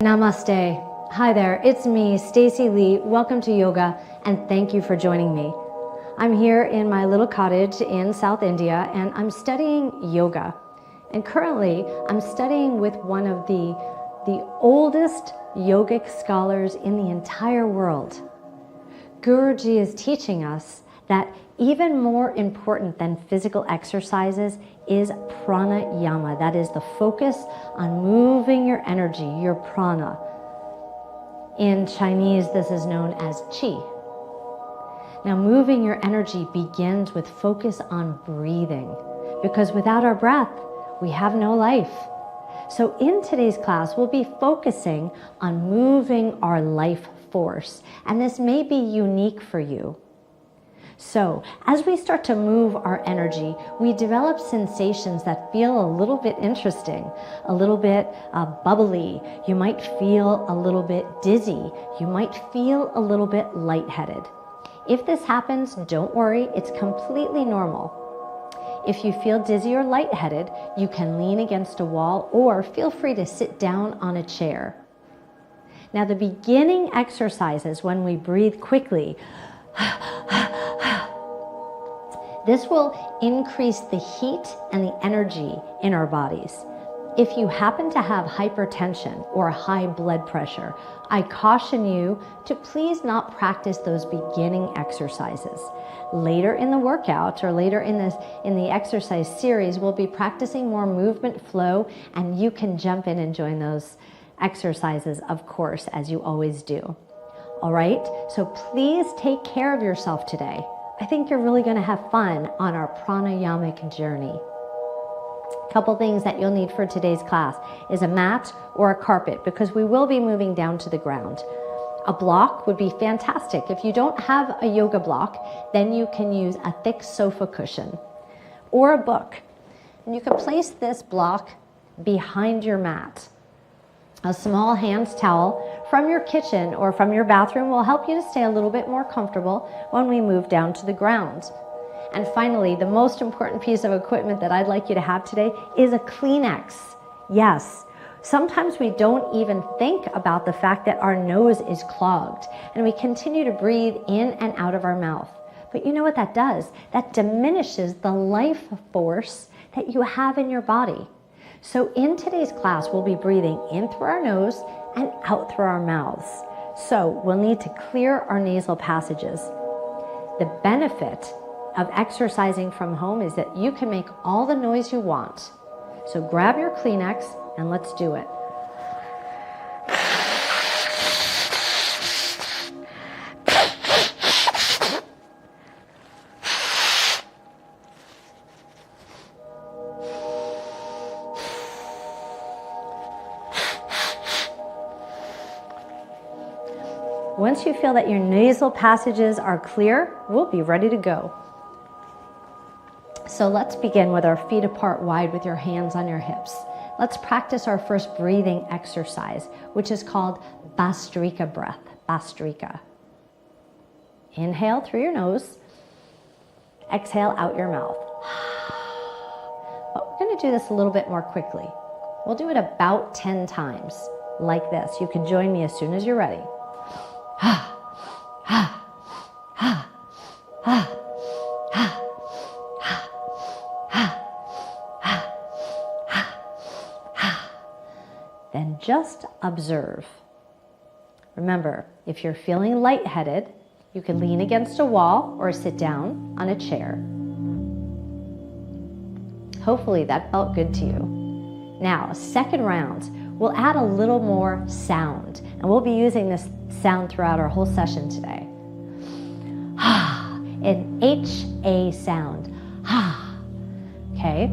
Namaste. Hi there, it's me, Stacey Lei. Welcome to yoga and thank you for joining me. I'm here in my little cottage in South India and I'm studying yoga. And currently I'm studying with one of the oldest yogic scholars in the entire world. Guruji is teaching us that even more important than physical exercises is pranayama. That is the focus on moving your energy, your prana. In Chinese, this is known as qi. Now, moving your energy begins with focus on breathing, because without our breath, we have no life. So in today's class, we'll be focusing on moving our life force, and this may be unique for you. So as we start to move our energy, we develop sensations that feel a little bit interesting, a little bit bubbly. You might feel a little bit dizzy. You might feel a little bit lightheaded. If this happens, don't worry, it's completely normal. If you feel dizzy or lightheaded, you can lean against a wall or feel free to sit down on a chair. Now, the beginning exercises when we breathe quickly, this will increase the heat and the energy in our bodies. If you happen to have hypertension or high blood pressure, I caution you to please not practice those beginning exercises. Later in the workout or later in the exercise series, we'll be practicing more movement flow, and you can jump in and join those exercises, of course, as you always do. All right, so please take care of yourself today. I think you're really going to have fun on our pranayamic journey. A couple things that you'll need for today's class is a mat or a carpet, because we will be moving down to the ground. A block would be fantastic. If you don't have a yoga block, then you can use a thick sofa cushion or a book. And you can place this block behind your mat. A small hand towel from your kitchen or from your bathroom will help you to stay a little bit more comfortable when we move down to the ground. And finally, the most important piece of equipment that I'd like you to have today is a Kleenex. Yes, sometimes we don't even think about the fact that our nose is clogged and we continue to breathe in and out of our mouth. But you know what that does? That diminishes the life force that you have in your body. So in today's class, we'll be breathing in through our nose and out through our mouths. So we'll need to clear our nasal passages. The benefit of exercising from home is that you can make all the noise you want. So grab your Kleenex and let's do it. Once you feel that your nasal passages are clear, we'll be ready to go. So let's begin with our feet apart wide with your hands on your hips. Let's practice our first breathing exercise, which is called Bhastrika breath, Bhastrika. Inhale through your nose, exhale out your mouth. But we're going to do this a little bit more quickly. We'll do it about 10 times, like this. You can join me as soon as you're ready. Then just observe. Remember, if you're feeling lightheaded, you can lean against a wall or sit down on a chair. Hopefully that felt good to you. Now, second round, we'll add a little more sound, and we'll be using this sound throughout our whole session today. An H-A sound. Okay,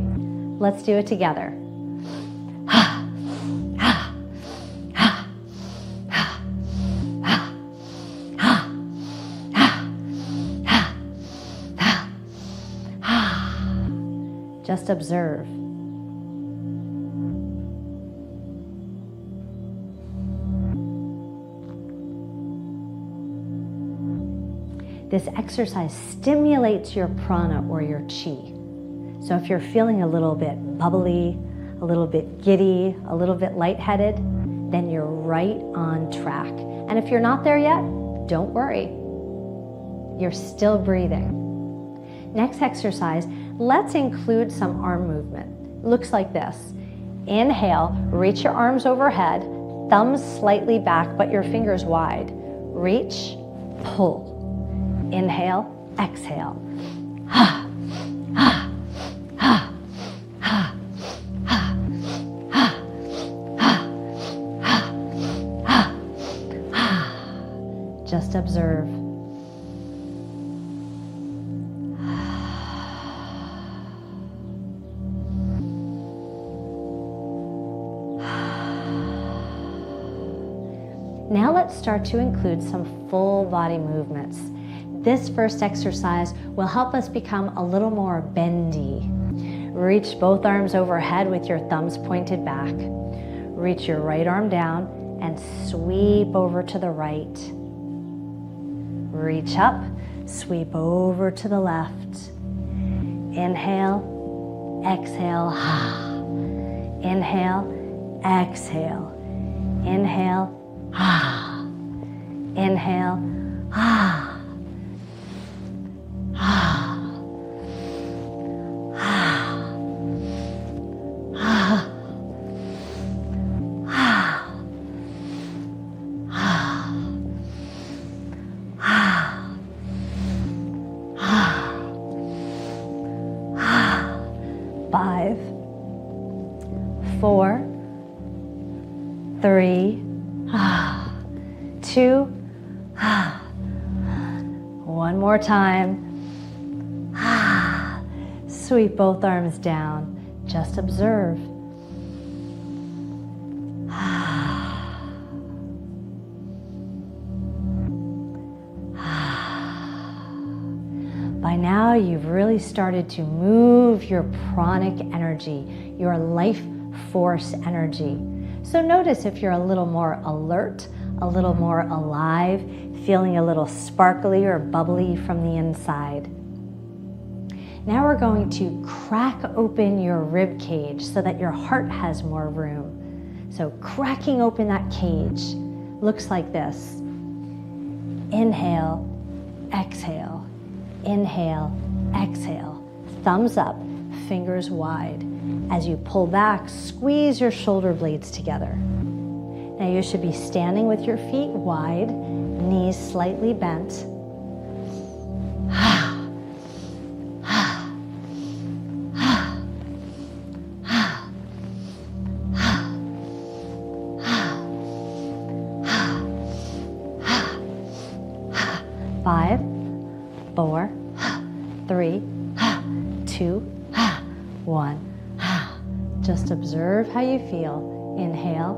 let's do it together. Just observe. This exercise stimulates your prana or your chi. So if you're feeling a little bit bubbly, a little bit giddy, a little bit lightheaded, then you're right on track. And if you're not there yet, don't worry. You're still breathing. Next exercise, let's include some arm movement. Looks like this. Inhale, reach your arms overhead, thumbs slightly back, but your fingers wide. Reach, pull. Inhale, exhale. Just observe. Now let's start to include some full body movements. This first exercise will help us become a little more bendy. Reach both arms overhead with your thumbs pointed back. Reach your right arm down and sweep over to the right. Reach up, sweep over to the left. Inhale, exhale, inhale, exhale, inhale, inhale, Five, 4, 3, 2, one more time. Sweep both arms down. Just observe. By now, you've really started to move your pranic energy, your life force energy. So notice if you're a little more alert, a little more alive, feeling a little sparkly or bubbly from the inside. Now we're going to crack open your rib cage so that your heart has more room. So cracking open that cage looks like this. Inhale, exhale, inhale, exhale. Thumbs up, fingers wide. As you pull back, squeeze your shoulder blades together. Now you should be standing with your feet wide, knees slightly bent. 5, 4, 3, 2, 1. Just observe how you feel. Inhale,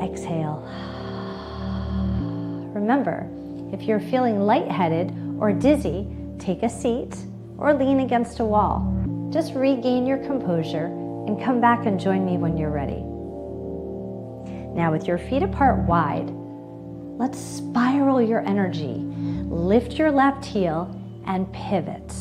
exhale. Remember, if you're feeling lightheaded or dizzy, take a seat or lean against a wall. Just regain your composure and come back and join me when you're ready. Now with your feet apart wide, let's spiral your energy. Lift your left heel and pivot.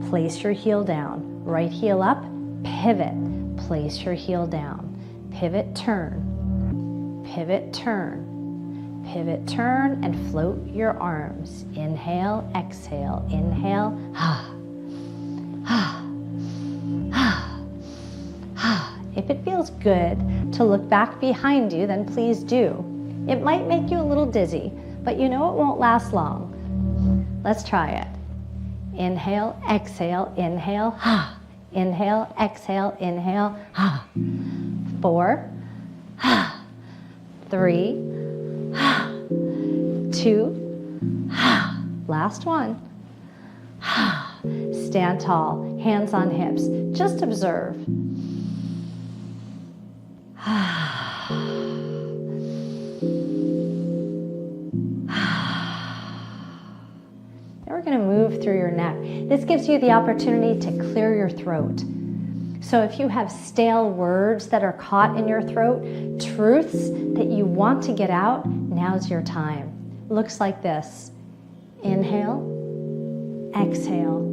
Place your heel down. Right heel up, pivot. Place your heel down. Pivot, turn. Pivot, turn. Pivot, turn, and float your arms. Inhale, exhale, inhale, If it feels good to look back behind you, then please do. It might make you a little dizzy, but you know it won't last long. Let's try it. Inhale, exhale, inhale, Inhale, exhale, inhale, 4, 3, 2, last one. Stand tall, hands on hips. Just observe. We're going to move through your neck. This gives you the opportunity to clear your throat. So if you have stale words that are caught in your throat, truths that you want to get out, now's your time. Looks like this. Inhale, exhale.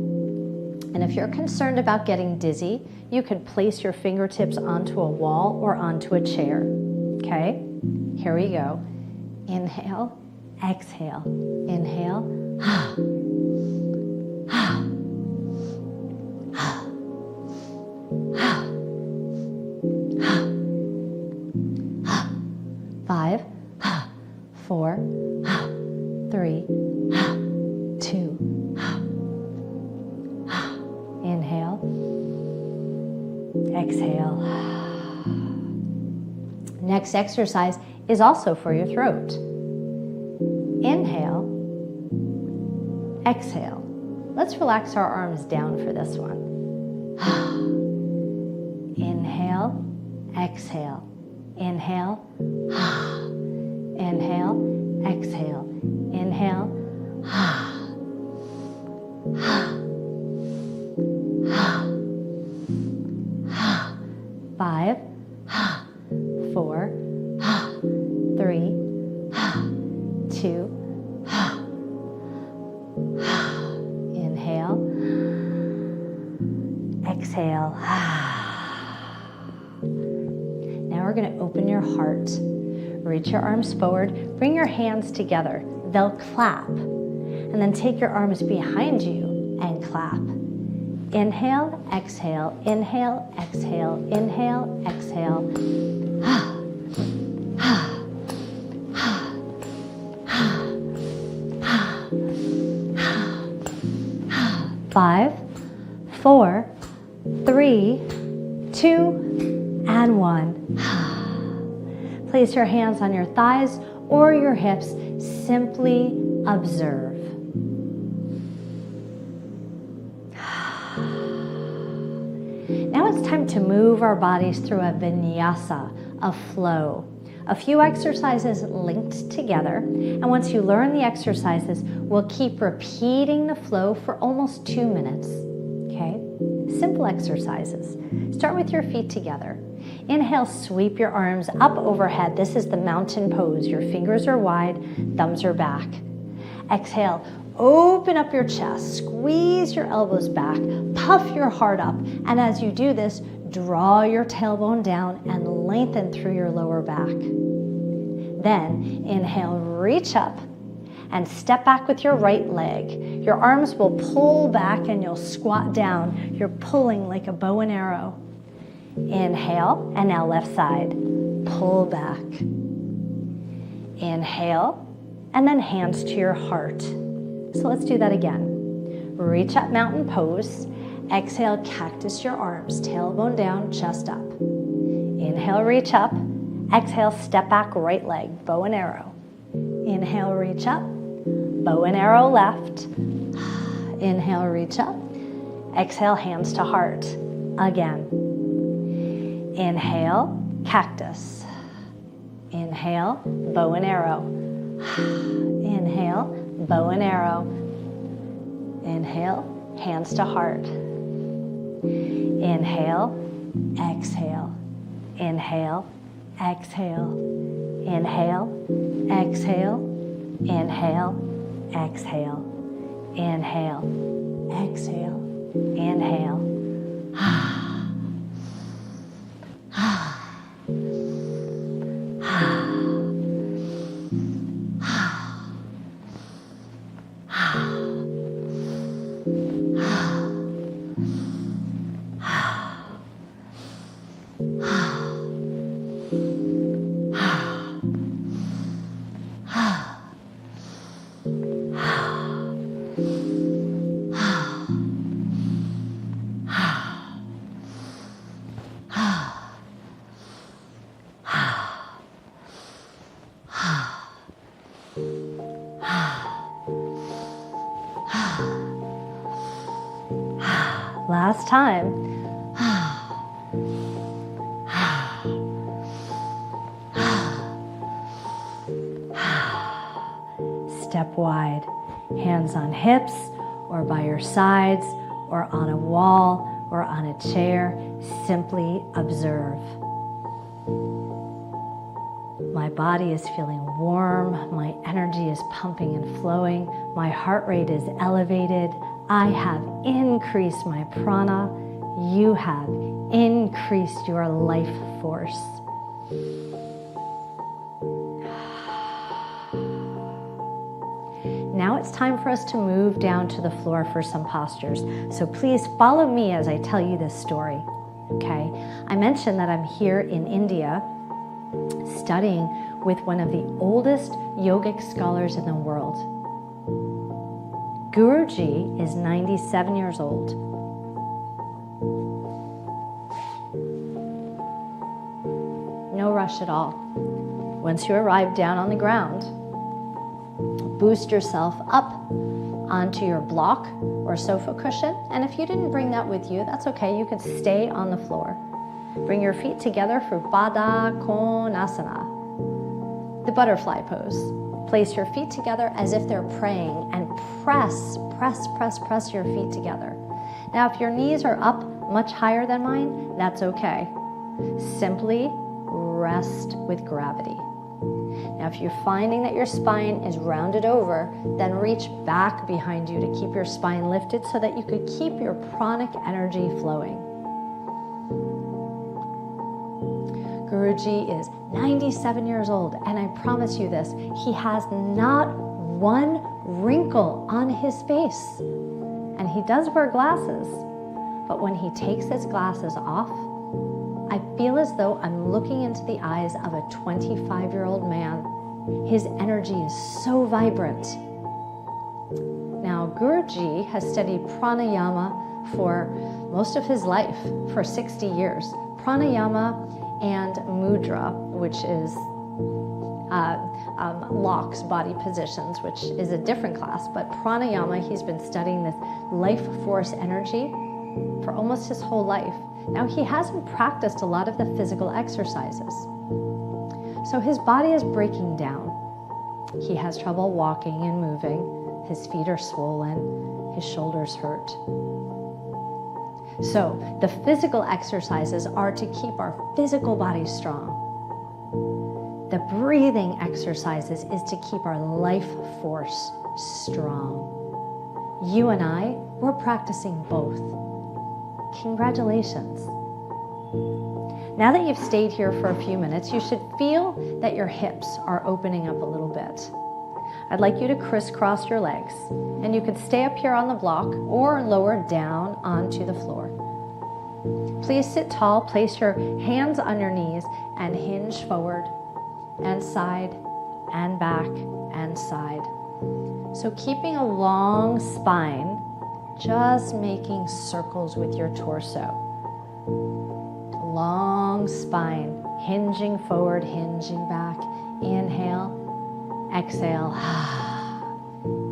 And if you're concerned about getting dizzy, you could place your fingertips onto a wall or onto a chair. Okay? Here we go. Inhale, exhale. Inhale. 5, 4, 3, 2. Inhale, exhale. Next exercise is also for your throat. Inhale, exhale. Let's relax our arms down for this one. Inhale, exhale. Inhale, inhale, exhale. Inhale, 5, 4, 3, 2. Inhale, exhale. Now we're going to open your heart. Reach your arms forward. Bring your hands together. They'll clap. And then take your arms behind you and clap. Inhale, exhale, inhale, exhale, inhale, exhale. 5, 4, 3, 2, and 1. Place your hands on your thighs or your hips. Simply observe. Now it's time to move our bodies through a vinyasa, a flow. A few exercises linked together, and once you learn the exercises, we'll keep repeating the flow for almost 2 minutes, okay? Simple exercises. Start with your feet together. Inhale, sweep your arms up overhead. This is the mountain pose. Your fingers are wide, thumbs are back. Exhale, open up your chest, squeeze your elbows back, puff your heart up, and as you do this, draw your tailbone down and lengthen through your lower back. Then inhale, reach up and step back with your right leg. Your arms will pull back and you'll squat down. You're pulling like a bow and arrow. Inhale, and now left side. Pull back. Inhale, and then hands to your heart. So let's do that again. Reach up, mountain pose. Exhale, cactus your arms, tailbone down, chest up. Inhale, reach up. Exhale, step back, right leg, bow and arrow. Inhale, reach up, bow and arrow left. Inhale, reach up. Exhale, hands to heart. Again. Inhale, cactus. Inhale, bow and arrow. Inhale, bow and arrow. Inhale, hands to heart. Inhale, exhale. Inhale, exhale. Inhale, exhale. Inhale, exhale. Inhale, exhale. Inhale. Last time. Step wide, hands on hips or by your sides or on a wall or on a chair. Simply observe. My body is feeling warm. My energy is pumping and flowing. My heart rate is elevated. I have increased my prana. You have increased your life force. Now it's time for us to move down to the floor for some postures. So please follow me as I tell you this story, okay? I mentioned that I'm here in India studying with one of the oldest yogic scholars in the world. Guruji is 97 years old. No rush at all. Once you arrive down on the ground, boost yourself up onto your block or sofa cushion. And if you didn't bring that with you, that's okay. You can stay on the floor. Bring your feet together for Baddha Konasana, the butterfly pose. Place your feet together as if they're praying and press your feet together. Now, if your knees are up much higher than mine, that's okay. Simply rest with gravity. Now, if you're finding that your spine is rounded over, then reach back behind you to keep your spine lifted so that you could keep your pranic energy flowing. Guruji is 97 years old, and I promise you this, he has not one wrinkle on his face. And he does wear glasses, but when he takes his glasses off, I feel as though I'm looking into the eyes of a 25-year-old man. His energy is so vibrant. Now, Guruji has studied pranayama for most of his life, for 60 years. Pranayama and mudra, which is locks, body positions, which is a different class. But pranayama, he's been studying this life force energy for almost his whole life. Now, he hasn't practiced a lot of the physical exercises. So his body is breaking down. He has trouble walking and moving. His feet are swollen. His shoulders hurt. So the physical exercises are to keep our physical body strong. The breathing exercises is to keep our life force strong. You and I, we're practicing both. Congratulations. Now that you've stayed here for a few minutes, you should feel that your hips are opening up a little bit. I'd like you to crisscross your legs, and you could stay up here on the block or lower down onto the floor. Please sit tall, place your hands on your knees, and hinge forward and side and back and side. So keeping a long spine, just making circles with your torso. Long spine, hinging forward, hinging back. Inhale, exhale,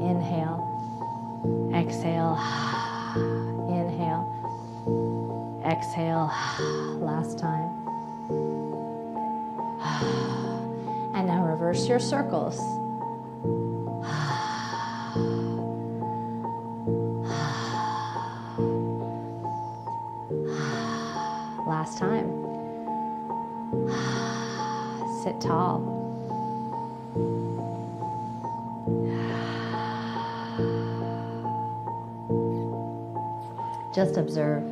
inhale, exhale, inhale, exhale, last time. And now reverse your circles. Last time. Sit tall. Just observe.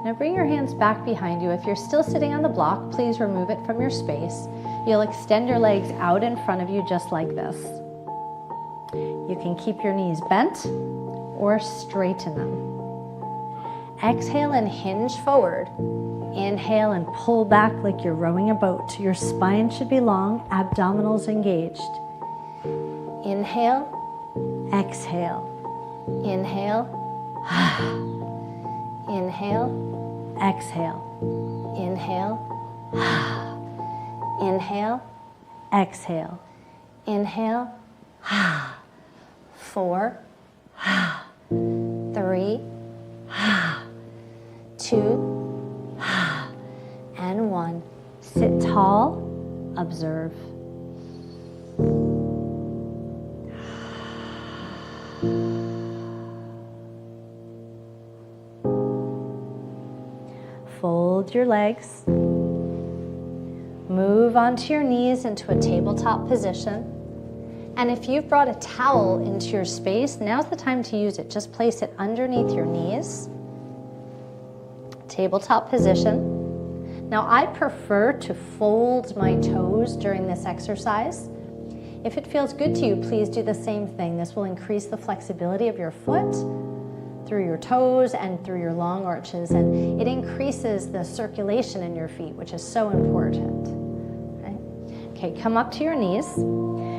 Now bring your hands back behind you. If you're still sitting on the block, please remove it from your space. You'll extend your legs out in front of you just like this. You can keep your knees bent or straighten them. Exhale and hinge forward. Inhale and pull back like you're rowing a boat. Your spine should be long, abdominals engaged. Inhale, exhale. Inhale, inhale, exhale. Inhale, inhale, exhale. Inhale, 4, 3, 2, and 1. Sit tall, observe. Fold your legs. Move Move onto your knees into a tabletop position. And if you've brought a towel into your space, now's the time to use it. Just place it underneath your knees. Tabletop position. Now I prefer to fold my toes during this exercise. If it feels good to you, please do the same thing. This will increase the flexibility of your foot through your toes and through your long arches, and it increases the circulation in your feet, which is so important. Okay, come up to your knees.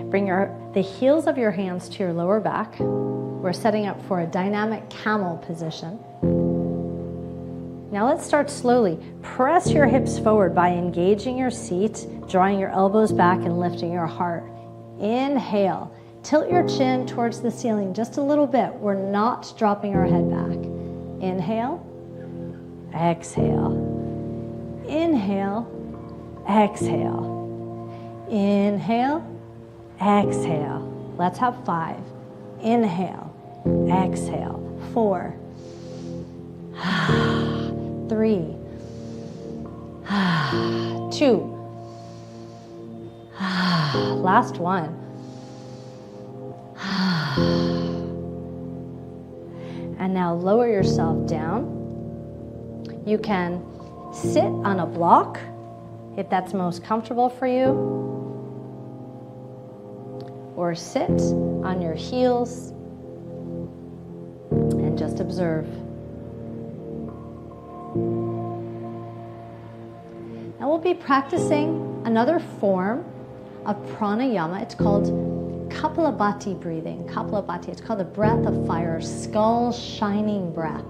Bring the heels of your hands to your lower back. We're setting up for a dynamic camel position. Now let's start slowly. Press your hips forward by engaging your seat, drawing your elbows back and lifting your heart. Inhale. Tilt your chin towards the ceiling just a little bit. We're not dropping our head back. Inhale. Exhale. Inhale. Exhale. Inhale. Exhale. Let's have 5. Inhale. Exhale. 4. 3. 2. Last one. And now lower yourself down. You can sit on a block if that's most comfortable for you, or sit on your heels and just observe. Now we'll be practicing another form of pranayama. It's called Kapalabhati breathing. Kapalabhati, it's called the breath of fire, skull shining breath.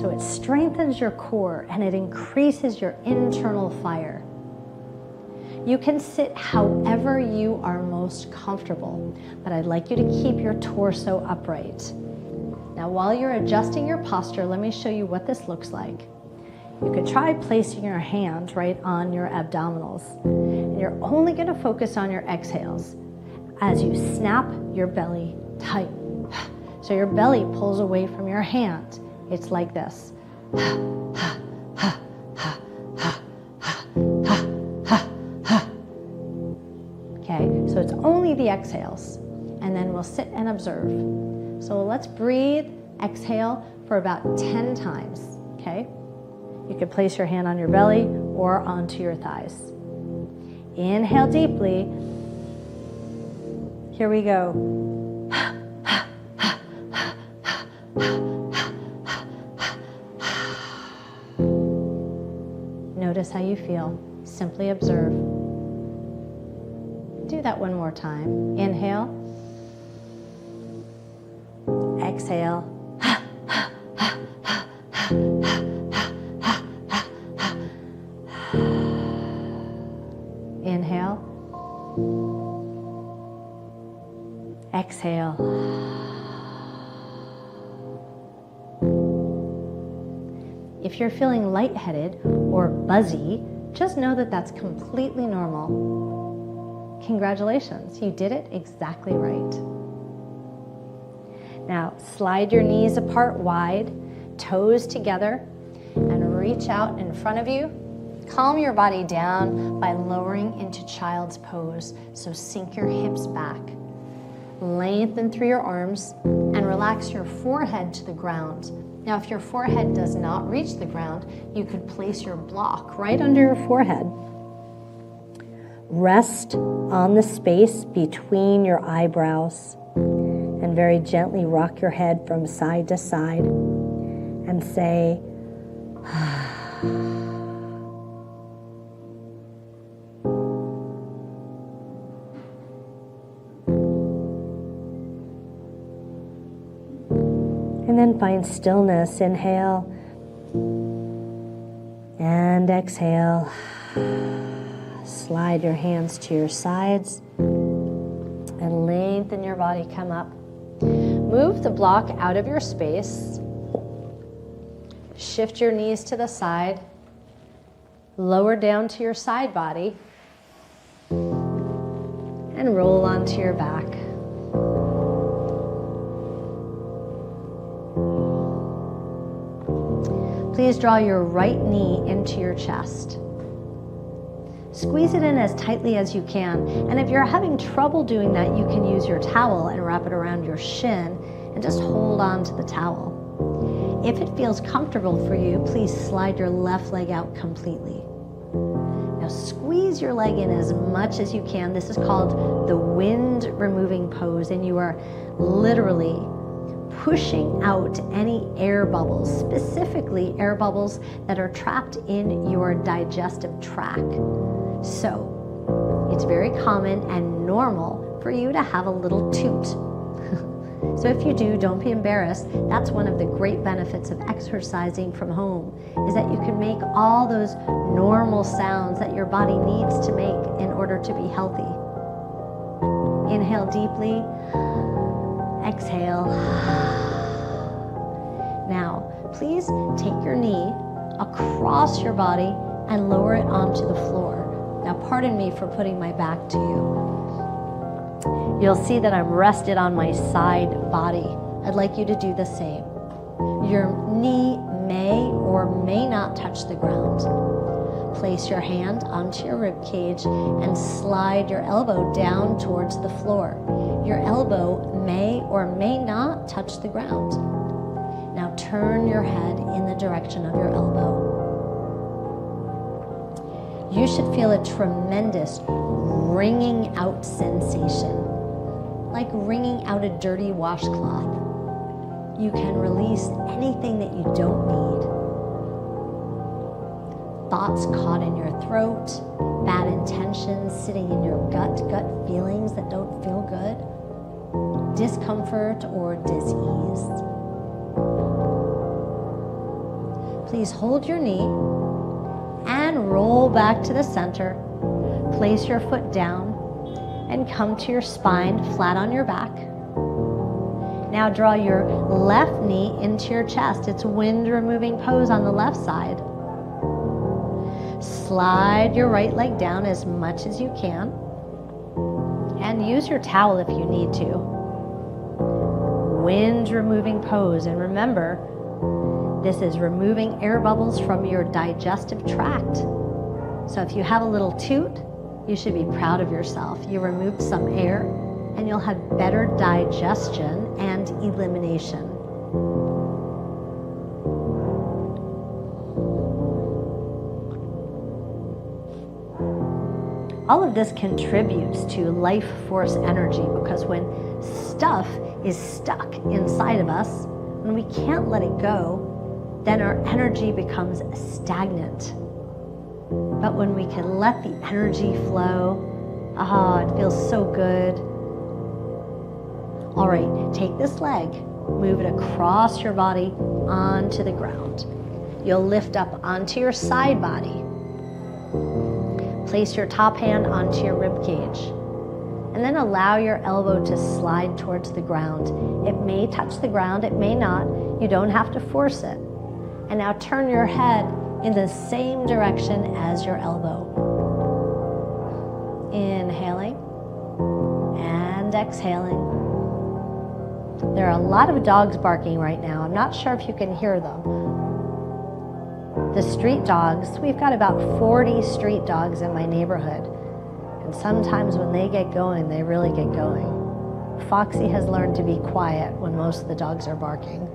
So it strengthens your core and it increases your internal fire. You can sit however you are most comfortable, but I'd like you to keep your torso upright. Now while you're adjusting your posture, let me show you what this looks like. You could try placing your hand right on your abdominals. And you're only going to focus on your exhales as you snap your belly tight. So your belly pulls away from your hand. It's like this. Okay, so it's only the exhales. And then we'll sit and observe. So let's breathe, exhale for about 10 times, okay? You could place your hand on your belly or onto your thighs. Inhale deeply. Here we go. Notice how you feel. Simply observe. Do that one more time. Inhale. Exhale. Inhale. Exhale. If you're feeling lightheaded or buzzy, just know that that's completely normal. Congratulations, you did it exactly right. Now, slide your knees apart wide, toes together, and reach out in front of you. Calm your body down by lowering into child's pose. So sink your hips back. Lengthen through your arms and relax your forehead to the ground. Now, if your forehead does not reach the ground, you could place your block right under your forehead. Rest on the space between your eyebrows and very gently rock your head from side to side and say, and then find stillness. Inhale and exhale. Slide your hands to your sides and lengthen your body. Come up. Move the block out of your space. Shift your knees to the side. Lower down to your side body. And roll onto your back. Please draw your right knee into your chest. Squeeze it in as tightly as you can. And if you're having trouble doing that, you can use your towel and wrap it around your shin and just hold on to the towel. If it feels comfortable for you, please slide your left leg out completely. Now squeeze your leg in as much as you can. This is called the wind removing pose, and you are literally pushing out any air bubbles, specifically air bubbles that are trapped in your digestive tract. So it's very common and normal for you to have a little toot. So if you do, don't be embarrassed. That's one of the great benefits of exercising from home, is that you can make all those normal sounds that your body needs to make in order to be healthy. Inhale deeply, exhale. Now, please take your knee across your body and lower it onto the floor. Now, pardon me for putting my back to you. You'll see that I'm rested on my side body. I'd like you to do the same. Your knee may or may not touch the ground. Place your hand onto your rib cage and slide your elbow down towards the floor. Your elbow may or may not touch the ground. Now turn your head in the direction of your elbow. You should feel a tremendous wringing out sensation, like wringing out a dirty washcloth. You can release anything that you don't need. Thoughts caught in your throat, bad intentions sitting in your gut feelings that don't feel good, discomfort or dis-ease. Please hold your knee and roll back to the center. Place your foot down and come to your spine flat on your back. Now draw your left knee into your chest. It's wind removing pose on the left side. Slide your right leg down as much as you can and use your towel if you need to. Wind removing pose, and remember, this is removing air bubbles from your digestive tract. So if you have a little toot, you should be proud of yourself. You removed some air and you'll have better digestion and elimination. All of this contributes to life force energy, because when stuff is stuck inside of us, when we can't let it go, then our energy becomes stagnant. But when we can let the energy flow, it feels so good. All right, take this leg, move it across your body onto the ground. You'll lift up onto your side body. Place your top hand onto your rib cage, and then allow your elbow to slide towards the ground. It may touch the ground, it may not. You don't have to force it. And now turn your head in the same direction as your elbow. Inhaling and exhaling. There are a lot of dogs barking right now. I'm not sure if you can hear them. The street dogs, we've got about 40 street dogs in my neighborhood. And sometimes when they get going, they really get going. Foxy has learned to be quiet when most of the dogs are barking.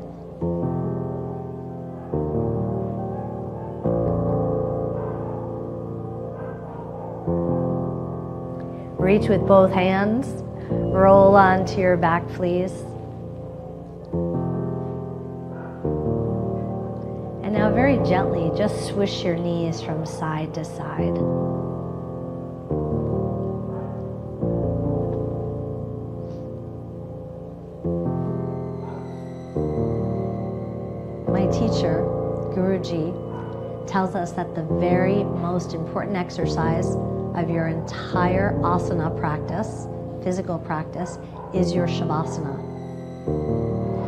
Reach with both hands, roll onto your back, please. And now very gently, just swish your knees from side to side. My teacher, Guruji, tells us that the very most important exercise of your entire asana practice, physical practice, is your shavasana.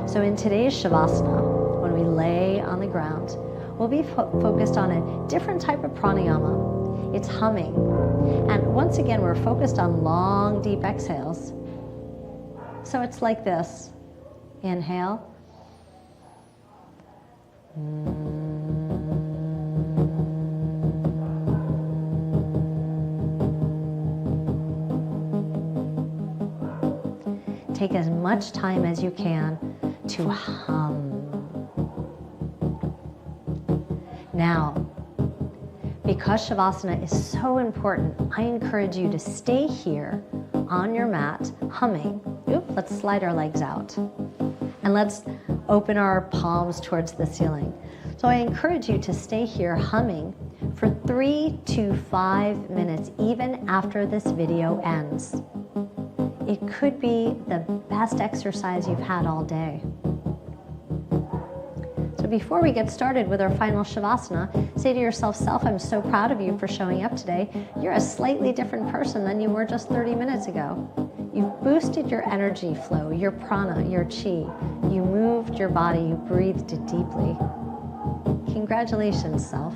So in today's shavasana, when we lay on the ground, we'll be focused on a different type of pranayama. It's humming. And once again, we're focused on long, deep exhales. So it's like this. Inhale. take as much time as you can to hum. Now, because Shavasana is so important, I encourage you to stay here on your mat humming. Oop, let's slide our legs out. And let's open our palms towards the ceiling. So I encourage you to stay here humming for 3 to 5 minutes, even after this video ends. It could be the best exercise you've had all day. So before we get started with our final Shavasana, say to yourself, self, I'm so proud of you for showing up today. You're a slightly different person than you were just 30 minutes ago. You've boosted your energy flow, your prana, your chi. You moved your body, you breathed deeply. Congratulations, self.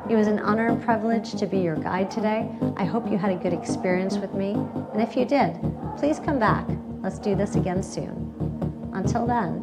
It was an honor and privilege to be your guide today. I hope you had a good experience with me. And if you did, please come back. Let's do this again soon. Until then,